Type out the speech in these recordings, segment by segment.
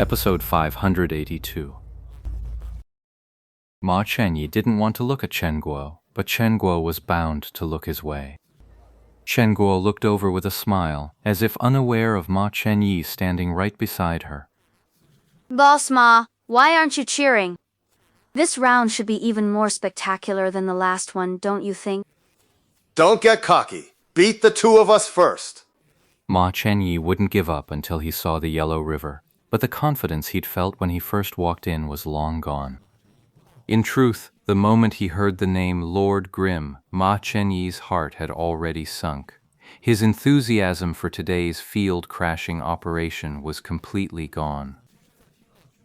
Episode 582. Ma Chenyi didn't want to look at Chen Guo, but Chen Guo was bound to look his way. Chen Guo looked over with a smile, as if unaware of Ma Chenyi standing right beside her. Boss Ma, why aren't you cheering? This round should be even more spectacular than the last one, don't you think? Don't get cocky. Beat the two of us first. Ma Chenyi wouldn't give up until he saw the Yellow River, but the confidence he'd felt when he first walked in was long gone. In truth, the moment he heard the name Lord Grimm, Ma Chenyi's heart had already sunk. His enthusiasm for today's field-crashing operation was completely gone.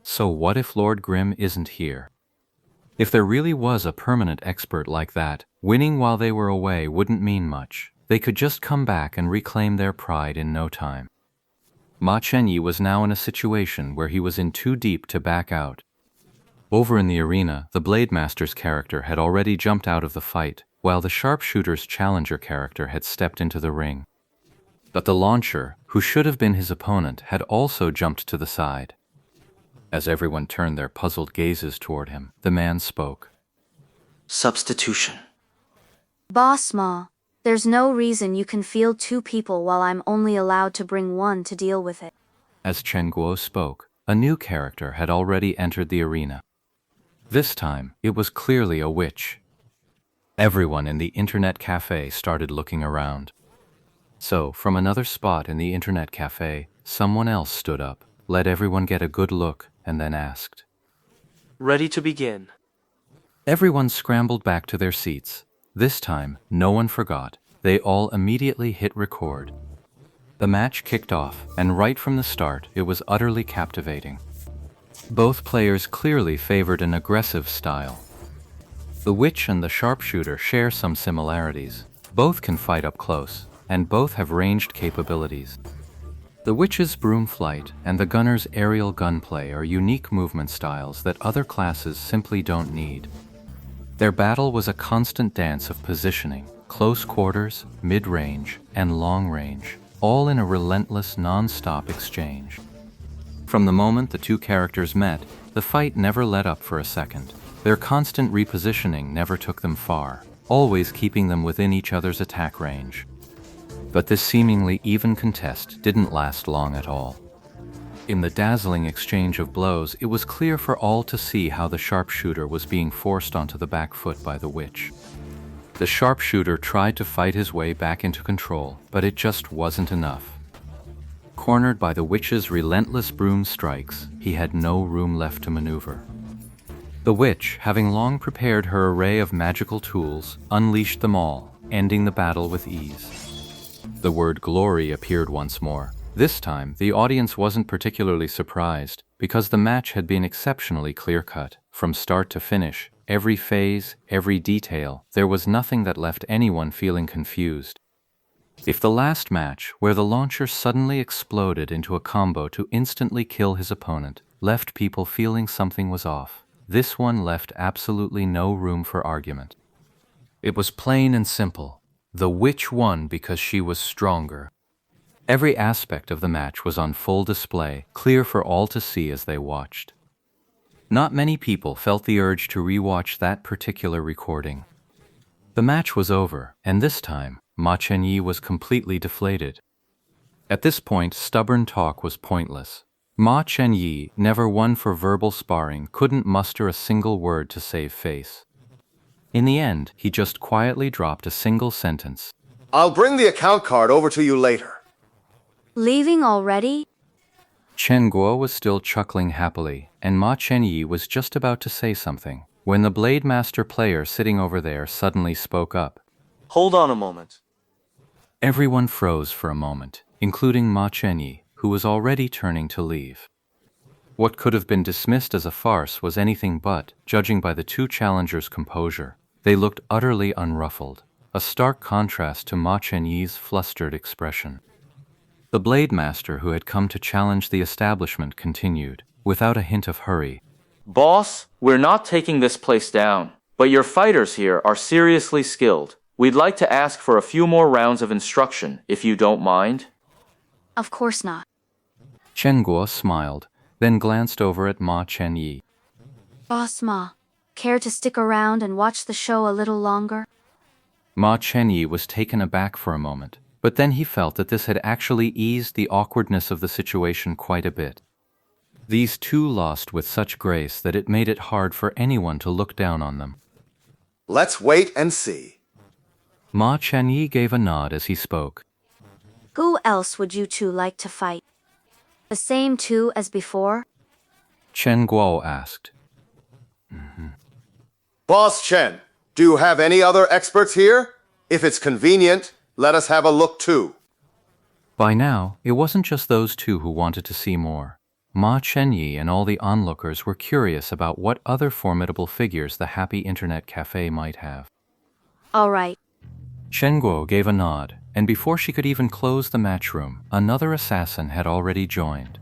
So what if Lord Grimm isn't here? If there really was a permanent expert like that, winning while they were away wouldn't mean much. They could just come back and reclaim their pride in no time. Ma Chenyi was now in a situation where he was in too deep to back out. Over in the arena, the Blade Master's character had already jumped out of the fight, while the sharpshooter's challenger character had stepped into the ring. But the launcher, who should have been his opponent, had also jumped to the side. As everyone turned their puzzled gazes toward him, the man spoke. Substitution. Boss Ma, there's no reason you can field two people while I'm only allowed to bring one to deal with it. As Chen Guo spoke, a new character had already entered the arena. This time, it was clearly a witch. Everyone in the internet cafe started looking around. So, from another spot in the internet cafe, someone else stood up, let everyone get a good look, and then asked. Ready to begin. Everyone scrambled back to their seats. This time, no one forgot. They all immediately hit record. The match kicked off, and right from the start, it was utterly captivating. Both players clearly favored an aggressive style. The witch and the sharpshooter share some similarities. Both can fight up close, and both have ranged capabilities. The witch's broom flight and the gunner's aerial gunplay are unique movement styles that other classes simply don't need. Their battle was a constant dance of positioning, close quarters, mid-range, and long-range, all in a relentless, non-stop exchange. From the moment the two characters met, the fight never let up for a second. Their constant repositioning never took them far, always keeping them within each other's attack range. But this seemingly even contest didn't last long at all. In the dazzling exchange of blows, it was clear for all to see how the sharpshooter was being forced onto the back foot by the witch. The sharpshooter tried to fight his way back into control, but it just wasn't enough. Cornered by the witch's relentless broom strikes, he had no room left to maneuver. The witch, having long prepared her array of magical tools, unleashed them all, ending the battle with ease. The word glory appeared once more. This time, the audience wasn't particularly surprised, because the match had been exceptionally clear-cut. From start to finish, every phase, every detail, there was nothing that left anyone feeling confused. If the last match, where the launcher suddenly exploded into a combo to instantly kill his opponent, left people feeling something was off, this one left absolutely no room for argument. It was plain and simple. The witch won because she was stronger. Every aspect of the match was on full display, clear for all to see as they watched. Not many people felt the urge to rewatch that particular recording. The match was over, and this time, Ma Chenyi was completely deflated. At this point, stubborn talk was pointless. Ma Chenyi, never one for verbal sparring, couldn't muster a single word to save face. In the end, he just quietly dropped a single sentence. I'll bring the account card over to you later. Leaving already? Chen Guo was still chuckling happily, and Ma Chenyi was just about to say something, when the Blade Master player sitting over there suddenly spoke up. Hold on a moment. Everyone froze for a moment, including Ma Chenyi, who was already turning to leave. What could have been dismissed as a farce was anything but, judging by the two challengers' composure. They looked utterly unruffled, a stark contrast to Ma Chenyi's flustered expression. The Blade Master who had come to challenge the establishment continued, without a hint of hurry. Boss, we're not taking this place down, but your fighters here are seriously skilled. We'd like to ask for a few more rounds of instruction, if you don't mind. Of course not. Chen Guo smiled. then glanced over at Ma Chen-yi. Boss Ma, care to stick around and watch the show a little longer? Ma Chen-yi was taken aback for a moment, but then he felt that this had actually eased the awkwardness of the situation quite a bit. These two lost with such grace that it made it hard for anyone to look down on them. Let's wait and see. Ma Chen-yi gave a nod as he spoke. Who else would you two like to fight? The same two as before? Chen Guo asked. Boss Chen, do you have any other experts here? If it's convenient, let us have a look too. By now, it wasn't just those two who wanted to see more. Ma Chen-yi and all the onlookers were curious about what other formidable figures the Happy Internet Cafe might have. All right. Chen Guo gave a nod, and before she could even close the match room, another assassin had already joined.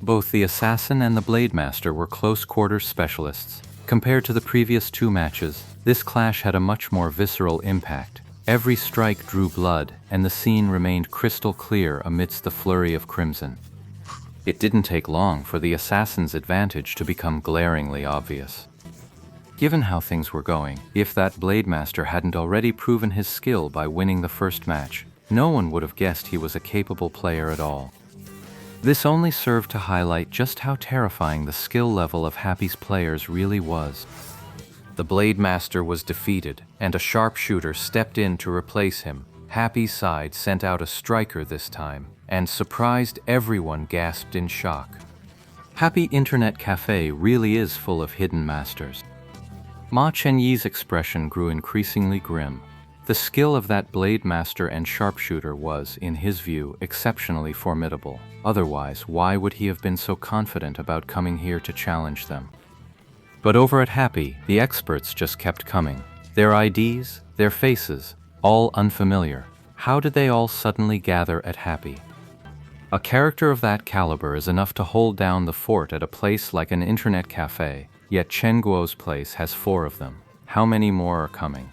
Both the assassin and the Blade Master were close-quarters specialists. Compared to the previous two matches, this clash had a much more visceral impact. Every strike drew blood, and the scene remained crystal clear amidst the flurry of crimson. It didn't take long for the assassin's advantage to become glaringly obvious. Given how things were going, if that Blade Master hadn't already proven his skill by winning the first match, no one would have guessed he was a capable player at all. This only served to highlight just how terrifying the skill level of Happy's players really was. The Blade Master was defeated, and a sharpshooter stepped in to replace him. Happy's side sent out a striker this time, and surprised everyone gasped in shock. Happy Internet Cafe really is full of hidden masters. Ma Chen-yi's expression grew increasingly grim. The skill of that Blade Master and sharpshooter was, in his view, exceptionally formidable. Otherwise, why would he have been so confident about coming here to challenge them? But over at Happy, the experts just kept coming. Their IDs, their faces, all unfamiliar. How did they all suddenly gather at Happy? A character of that caliber is enough to hold down the fort at a place like an internet cafe, yet Chen Guo's place has 4 of them. How many more are coming?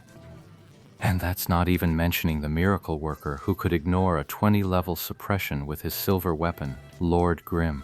And that's not even mentioning the miracle worker who could ignore a 20-level suppression with his silver weapon, Lord Grim.